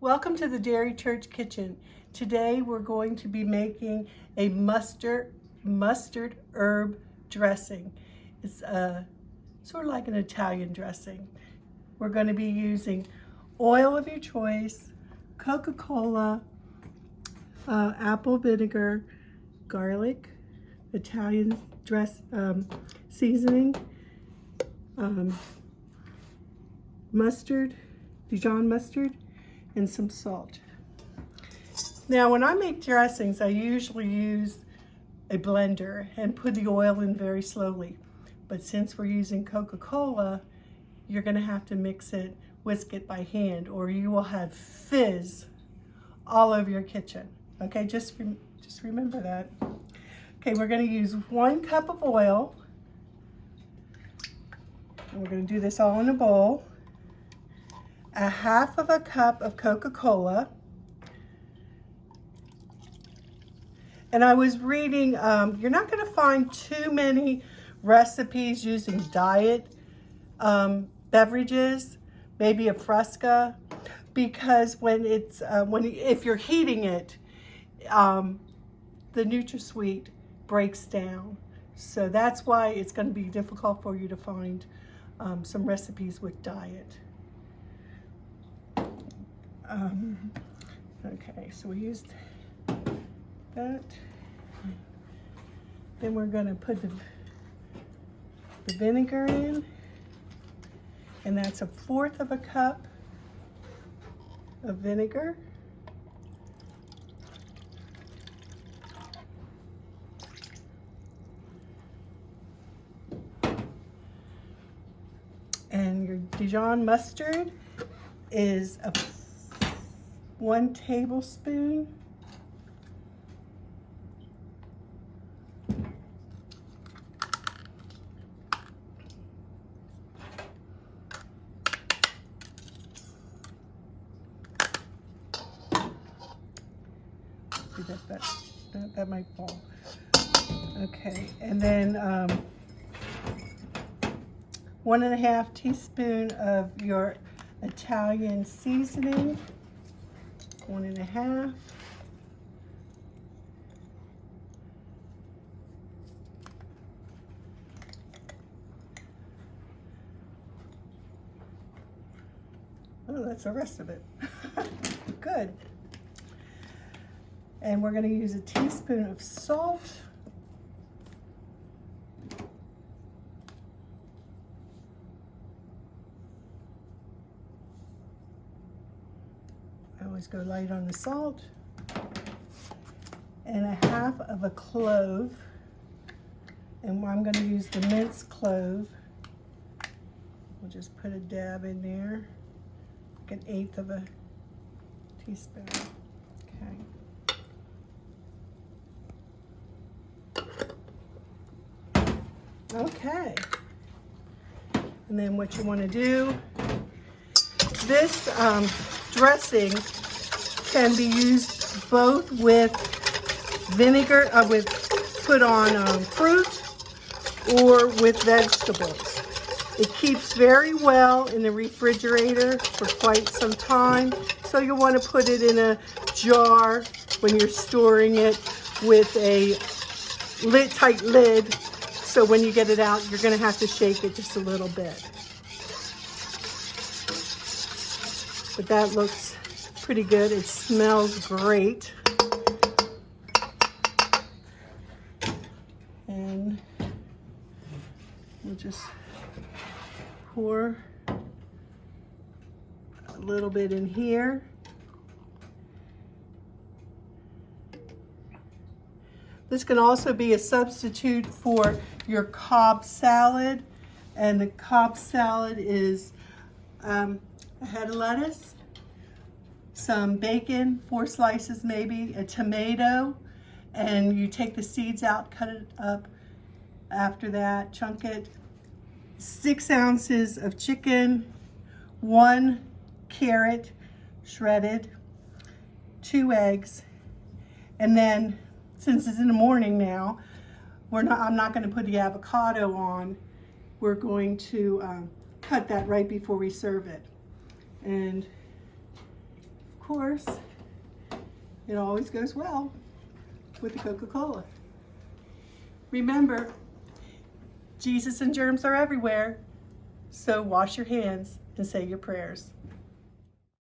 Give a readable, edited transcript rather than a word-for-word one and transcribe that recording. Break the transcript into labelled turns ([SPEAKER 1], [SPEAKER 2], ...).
[SPEAKER 1] Welcome to the Dairy Church Kitchen. Today we're going to be making a mustard herb dressing. It's sort of like an Italian dressing. We're going to be using oil of your choice, Coca-Cola, apple vinegar, garlic, Italian seasoning, mustard, Dijon mustard, and some salt. Now, when I make dressings, I usually use a blender and put the oil in very slowly. But since we're using Coca-Cola, you're going to have to whisk it by hand, or you will have fizz all over your kitchen. Okay, just remember that. Okay, we're going to use 1 cup of oil. And we're going to do this all in a bowl. 1/2 of a cup of Coca-Cola. And I was reading, you're not going to find too many recipes using diet beverages, maybe a Fresca, because if you're heating it, the NutraSweet breaks down. So that's why it's going to be difficult for you to find some recipes with diet. Okay, so we used that. Then we're going to put the vinegar in, and that's 1/4 of a cup of vinegar. And your Dijon mustard is 1 tablespoon. That might fall. Okay, and then 1½ teaspoon of your Italian seasoning. 1½. Oh, that's the rest of it. Good. And we're going to use 1 teaspoon of salt. I always go light on the salt. And 1/2 of a clove. And I'm going to use the minced clove. We'll just put a dab in there, like 1/8 of a teaspoon. Okay. Okay. And then what you want to do, this dressing can be used both with vinegar, put on fruit, or with vegetables. It keeps very well in the refrigerator for quite some time, so you'll want to put it in a jar when you're storing it with a tight lid, so when you get it out, you're going to have to shake it just a little bit. But that looks pretty good. It smells great. And we'll just pour a little bit in here. This can also be a substitute for your Cobb salad. And the Cobb salad is a head of lettuce, some bacon, 4 slices maybe, a tomato, and you take the seeds out, cut it up after that, chunk it, 6 ounces of chicken, 1 carrot shredded, 2 eggs, and then since it's in the morning now, I'm not going to put the avocado on. We're going to cut that right before we serve it. And of course, it always goes well with the Coca-Cola. Remember, Jesus and germs are everywhere, so wash your hands and say your prayers.